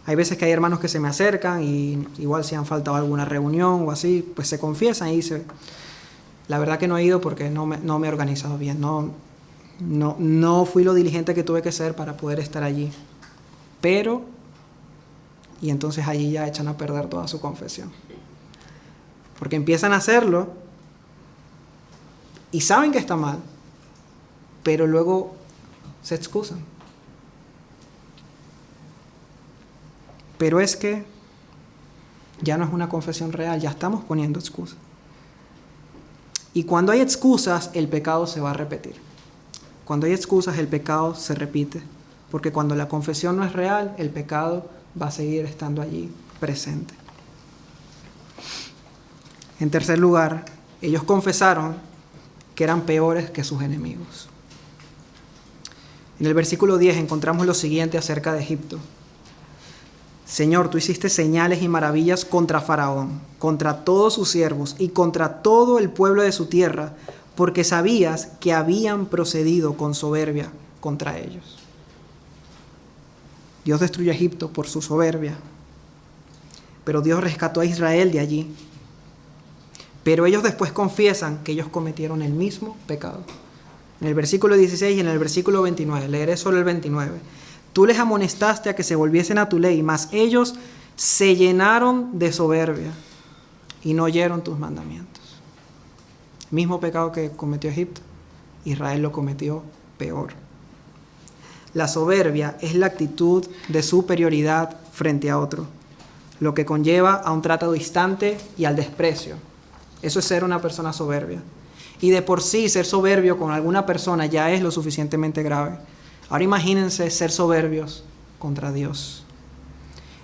Hay veces que hay hermanos que se me acercan y igual si han faltado alguna reunión o así, pues se confiesan y dicen, la verdad que no he ido porque no me he organizado bien, no fui lo diligente que tuve que ser para poder estar allí. Pero, y entonces allí ya echan a perder toda su confesión. Porque empiezan a hacerlo y saben que está mal, pero luego se excusan. Pero es que ya no es una confesión real, ya estamos poniendo excusas. Y cuando hay excusas, el pecado se va a repetir. Cuando hay excusas, el pecado se repite. Porque cuando la confesión no es real, el pecado va a seguir estando allí presente. En tercer lugar, ellos confesaron que eran peores que sus enemigos. En el versículo 10 encontramos lo siguiente acerca de Egipto. Señor, tú hiciste señales y maravillas contra Faraón, contra todos sus siervos y contra todo el pueblo de su tierra, porque sabías que habían procedido con soberbia contra ellos. Dios destruyó a Egipto por su soberbia, pero Dios rescató a Israel de allí. Pero ellos después confiesan que ellos cometieron el mismo pecado. En el versículo 16 y en el versículo 29, leeré solo el 29. Tú les amonestaste a que se volviesen a tu ley, mas ellos se llenaron de soberbia y no oyeron tus mandamientos. El mismo pecado que cometió Egipto, Israel lo cometió peor. La soberbia es la actitud de superioridad frente a otro, lo que conlleva a un trato distante y al desprecio. Eso es ser una persona soberbia. Y de por sí ser soberbio con alguna persona ya es lo suficientemente grave. Ahora imagínense ser soberbios contra Dios.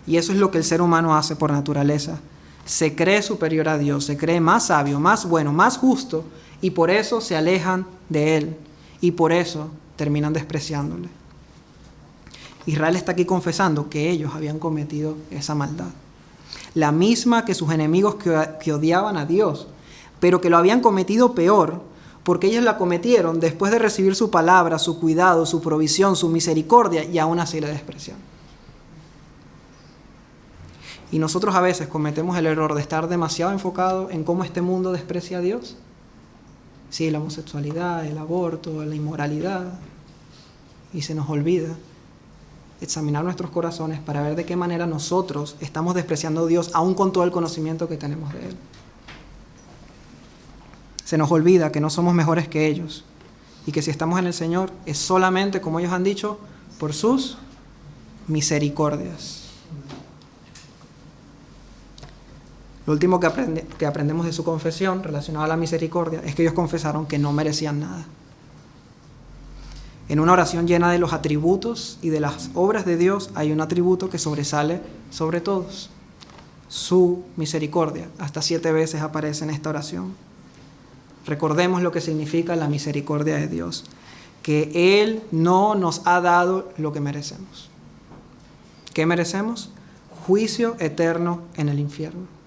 Y eso es lo que el ser humano hace por naturaleza. Se cree superior a Dios, se cree más sabio, más bueno, más justo, y por eso se alejan de Él. Y por eso terminan despreciándole. Israel está aquí confesando que ellos habían cometido esa maldad. La misma que sus enemigos que odiaban a Dios, pero que lo habían cometido peor, porque ellos la cometieron después de recibir su palabra, su cuidado, su provisión, su misericordia, y aún así la despreciaron. Y nosotros a veces cometemos el error de estar demasiado enfocados en cómo este mundo desprecia a Dios. Sí, la homosexualidad, el aborto, la inmoralidad, y se nos olvida examinar nuestros corazones para ver de qué manera nosotros estamos despreciando a Dios, aún con todo el conocimiento que tenemos de Él. Se nos olvida que no somos mejores que ellos y que si estamos en el Señor es solamente, como ellos han dicho, por sus misericordias. Lo último que aprendemos de su confesión relacionado a la misericordia es que ellos confesaron que no merecían nada. En una oración llena de los atributos y de las obras de Dios hay un atributo que sobresale sobre todos: su misericordia. Hasta 7 veces aparece en esta oración. Recordemos lo que significa la misericordia de Dios, que Él no nos ha dado lo que merecemos. ¿Qué merecemos? Juicio eterno en el infierno.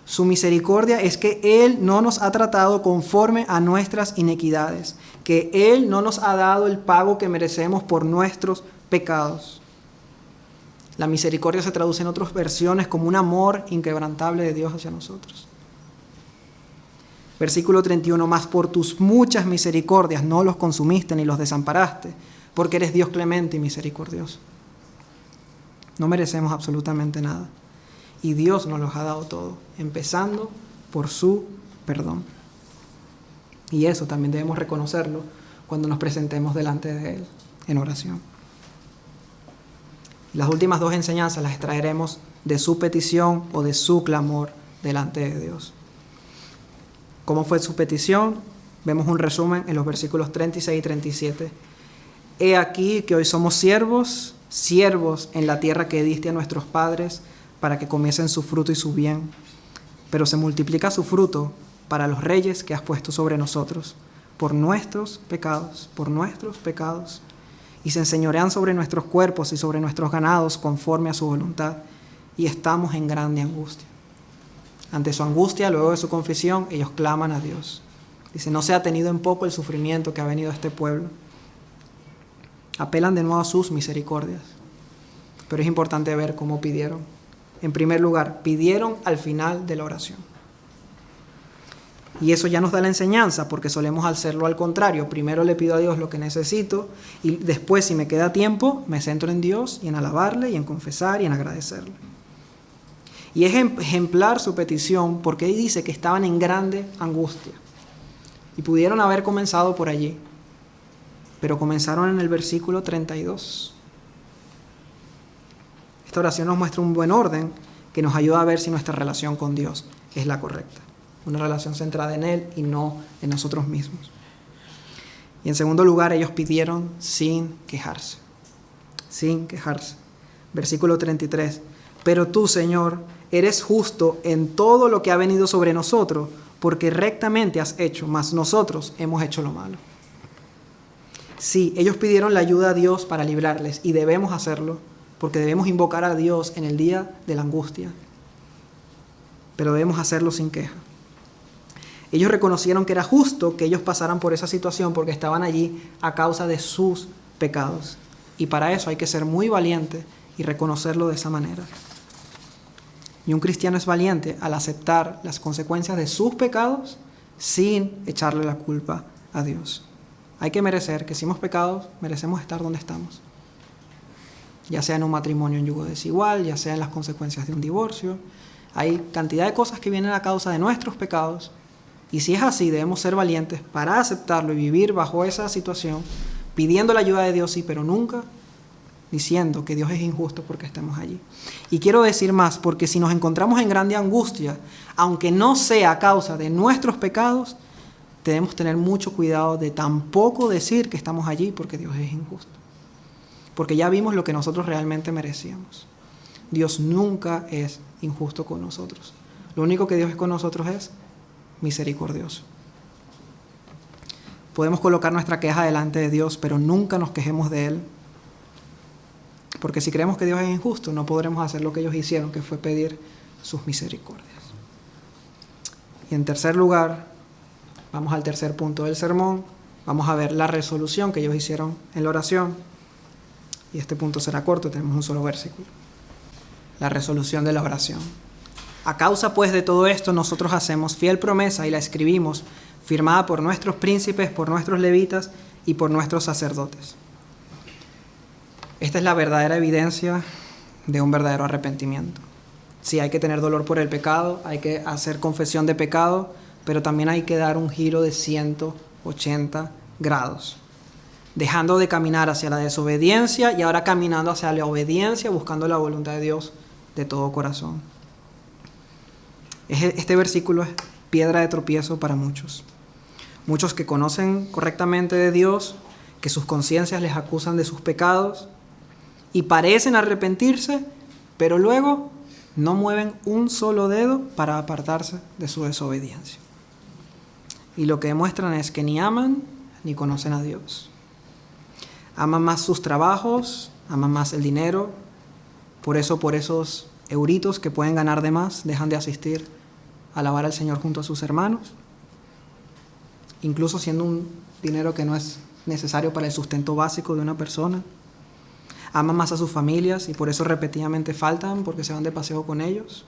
Su misericordia es que Él no nos ha tratado conforme a nuestras inequidades, que Él no nos ha dado el pago que merecemos por nuestros pecados. La misericordia se traduce en otras versiones como un amor inquebrantable de Dios hacia nosotros. Versículo 31, mas por tus muchas misericordias no los consumiste ni los desamparaste, porque eres Dios clemente y misericordioso. No merecemos absolutamente nada. Y Dios nos los ha dado todo, empezando por su perdón. Y eso también debemos reconocerlo cuando nos presentemos delante de Él en oración. Las últimas 2 enseñanzas las extraeremos de su petición o de su clamor delante de Dios. ¿Cómo fue su petición? Vemos un resumen en los versículos 36 y 37. He aquí que hoy somos siervos en la tierra que diste a nuestros padres, para que comiesen su fruto y su bien. Pero se multiplica su fruto para los reyes que has puesto sobre nosotros, por nuestros pecados, y se enseñorean sobre nuestros cuerpos y sobre nuestros ganados conforme a su voluntad, y estamos en grande angustia. Ante su angustia, luego de su confesión, ellos claman a Dios. Dice, no se ha tenido en poco el sufrimiento que ha venido a este pueblo. Apelan de nuevo a sus misericordias. Pero es importante ver cómo pidieron. En primer lugar, pidieron al final de la oración. Y eso ya nos da la enseñanza, porque solemos hacerlo al contrario. Primero le pido a Dios lo que necesito y después, si me queda tiempo, me centro en Dios y en alabarle y en confesar y en agradecerle. Y es ejemplar su petición porque ahí dice que estaban en grande angustia. Y pudieron haber comenzado por allí, pero comenzaron en el versículo 32. Esta oración nos muestra un buen orden que nos ayuda a ver si nuestra relación con Dios es la correcta. Una relación centrada en Él y no en nosotros mismos. Y en segundo lugar, ellos pidieron sin quejarse. Sin quejarse. Versículo 33. Pero tú, Señor, eres justo en todo lo que ha venido sobre nosotros, porque rectamente has hecho, mas nosotros hemos hecho lo malo. Sí, ellos pidieron la ayuda a Dios para librarles y debemos hacerlo, porque debemos invocar a Dios en el día de la angustia. Pero debemos hacerlo sin queja. Ellos reconocieron que era justo que ellos pasaran por esa situación porque estaban allí a causa de sus pecados. Y para eso hay que ser muy valiente y reconocerlo de esa manera. Y un cristiano es valiente al aceptar las consecuencias de sus pecados sin echarle la culpa a Dios. Hay que merecer que si hemos pecado, merecemos estar donde estamos. Ya sea en un matrimonio en yugo desigual, ya sea en las consecuencias de un divorcio. Hay cantidad de cosas que vienen a causa de nuestros pecados. Y si es así, debemos ser valientes para aceptarlo y vivir bajo esa situación, pidiendo la ayuda de Dios, sí, pero nunca diciendo que Dios es injusto porque estemos allí. Y quiero decir más, porque si nos encontramos en grande angustia, aunque no sea a causa de nuestros pecados, debemos tener mucho cuidado de tampoco decir que estamos allí porque Dios es injusto. Porque ya vimos lo que nosotros realmente merecíamos. Dios nunca es injusto con nosotros. Lo único que Dios es con nosotros es misericordioso. Podemos colocar nuestra queja delante de Dios, pero nunca nos quejemos de Él. Porque si creemos que Dios es injusto, no podremos hacer lo que ellos hicieron, que fue pedir sus misericordias. Y en tercer lugar, vamos al tercer punto del sermón. Vamos a ver la resolución que ellos hicieron en la oración. Y este punto será corto, tenemos un solo versículo. La resolución de la oración. A causa pues de todo esto, nosotros hacemos fiel promesa y la escribimos, firmada por nuestros príncipes, por nuestros levitas y por nuestros sacerdotes. Esta es la verdadera evidencia de un verdadero arrepentimiento. Sí, hay que tener dolor por el pecado, hay que hacer confesión de pecado, pero también hay que dar un giro de 180 grados. Dejando de caminar hacia la desobediencia y ahora caminando hacia la obediencia, buscando la voluntad de Dios de todo corazón. Este versículo es piedra de tropiezo para muchos. Muchos que conocen correctamente de Dios, que sus conciencias les acusan de sus pecados y parecen arrepentirse, pero luego no mueven un solo dedo para apartarse de su desobediencia. Y lo que demuestran es que ni aman ni conocen a Dios. Aman más sus trabajos, aman más el dinero. Por eso, por esos euritos que pueden ganar de más, dejan de asistir a alabar al Señor junto a sus hermanos, incluso siendo un dinero que no es necesario para el sustento básico de una persona. Aman más a sus familias y por eso repetidamente faltan porque se van de paseo con ellos.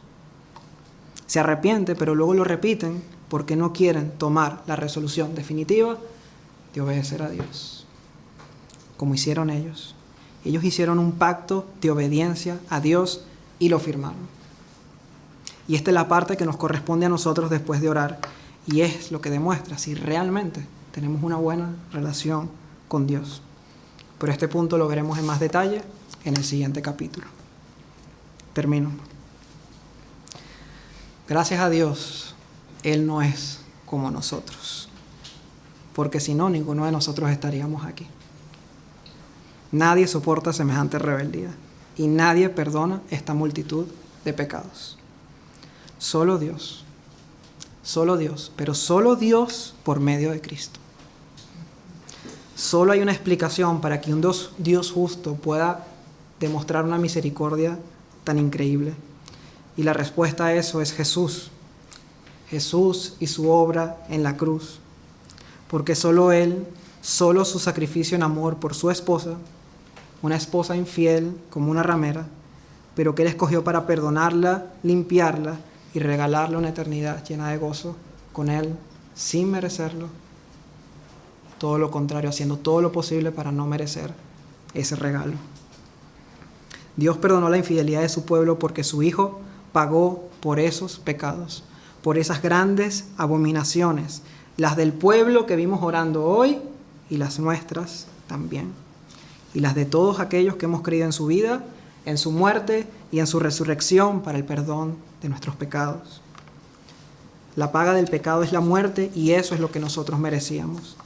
Se arrepienten, pero luego lo repiten porque no quieren tomar la resolución definitiva de obedecer a Dios, como hicieron ellos. Ellos hicieron un pacto de obediencia a Dios y lo firmaron. Y esta es la parte que nos corresponde a nosotros después de orar, y es lo que demuestra si realmente tenemos una buena relación con Dios. Pero este punto lo veremos en más detalle en el siguiente capítulo. Termino. Gracias a Dios, Él no es como nosotros, porque si no, ninguno de nosotros estaríamos aquí. Nadie soporta semejante rebeldía y nadie perdona esta multitud de pecados. Solo Dios, pero solo Dios por medio de Cristo. Solo hay una explicación para que un Dios justo pueda demostrar una misericordia tan increíble. Y la respuesta a eso es Jesús. Jesús y su obra en la cruz. Porque solo Él, solo su sacrificio en amor por su esposa, una esposa infiel como una ramera, pero que Él escogió para perdonarla, limpiarla y regalarle una eternidad llena de gozo con Él sin merecerlo. Todo lo contrario, haciendo todo lo posible para no merecer ese regalo. Dios perdonó la infidelidad de su pueblo porque su Hijo pagó por esos pecados, por esas grandes abominaciones, las del pueblo que vimos orando hoy y las nuestras también, y las de todos aquellos que hemos creído en su vida, en su muerte y en su resurrección para el perdón de nuestros pecados. La paga del pecado es la muerte y eso es lo que nosotros merecíamos.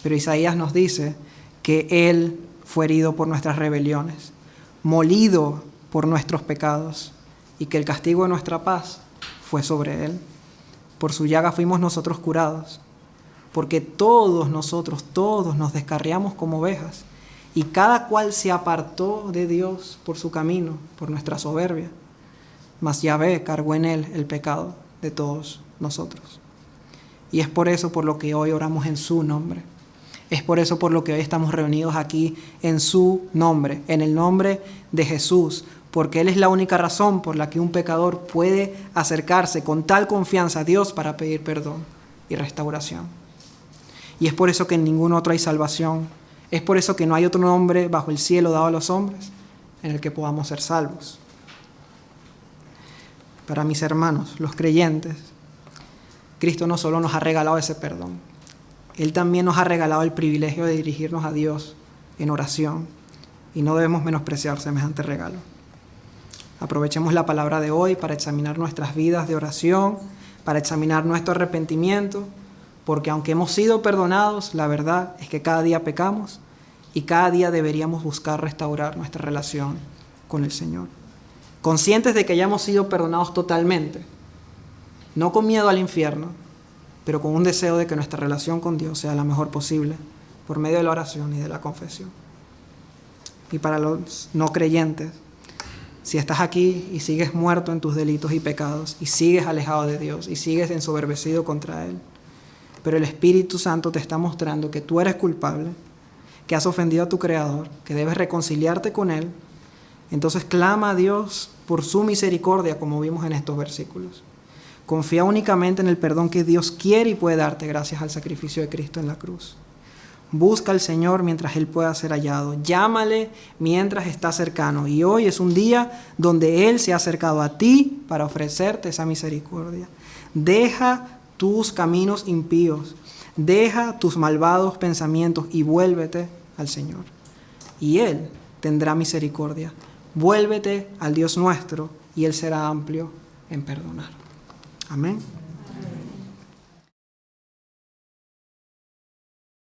Pero Isaías nos dice que Él fue herido por nuestras rebeliones, molido por nuestros pecados, y que el castigo de nuestra paz fue sobre Él. Por su llaga fuimos nosotros curados, porque todos nosotros nos descarriamos como ovejas, y cada cual se apartó de Dios por su camino, por nuestra soberbia. Mas Yahvé cargó en Él el pecado de todos nosotros. Y es por eso por lo que hoy oramos en su nombre. Es por eso por lo que hoy estamos reunidos aquí en su nombre, en el nombre de Jesús, porque Él es la única razón por la que un pecador puede acercarse con tal confianza a Dios para pedir perdón y restauración. Y es por eso que en ningún otro hay salvación. Es por eso que no hay otro nombre bajo el cielo dado a los hombres en el que podamos ser salvos. Para mis hermanos, los creyentes, Cristo no solo nos ha regalado ese perdón, Él también nos ha regalado el privilegio de dirigirnos a Dios en oración, y no debemos menospreciar semejante regalo. Aprovechemos la palabra de hoy para examinar nuestras vidas de oración, para examinar nuestro arrepentimiento, porque aunque hemos sido perdonados, la verdad es que cada día pecamos y cada día deberíamos buscar restaurar nuestra relación con el Señor. Conscientes de que ya hemos sido perdonados totalmente, no con miedo al infierno, pero con un deseo de que nuestra relación con Dios sea la mejor posible por medio de la oración y de la confesión. Y para los no creyentes, si estás aquí y sigues muerto en tus delitos y pecados y sigues alejado de Dios y sigues ensoberbecido contra Él, pero el Espíritu Santo te está mostrando que tú eres culpable, que has ofendido a tu Creador, que debes reconciliarte con Él, entonces clama a Dios por su misericordia, como vimos en estos versículos. Confía únicamente en el perdón que Dios quiere y puede darte gracias al sacrificio de Cristo en la cruz. Busca al Señor mientras Él pueda ser hallado. Llámale mientras está cercano. Y hoy es un día donde Él se ha acercado a ti para ofrecerte esa misericordia. Deja tus caminos impíos. Deja tus malvados pensamientos y vuélvete al Señor. Y Él tendrá misericordia. Vuélvete al Dios nuestro y Él será amplio en perdonar. Amén.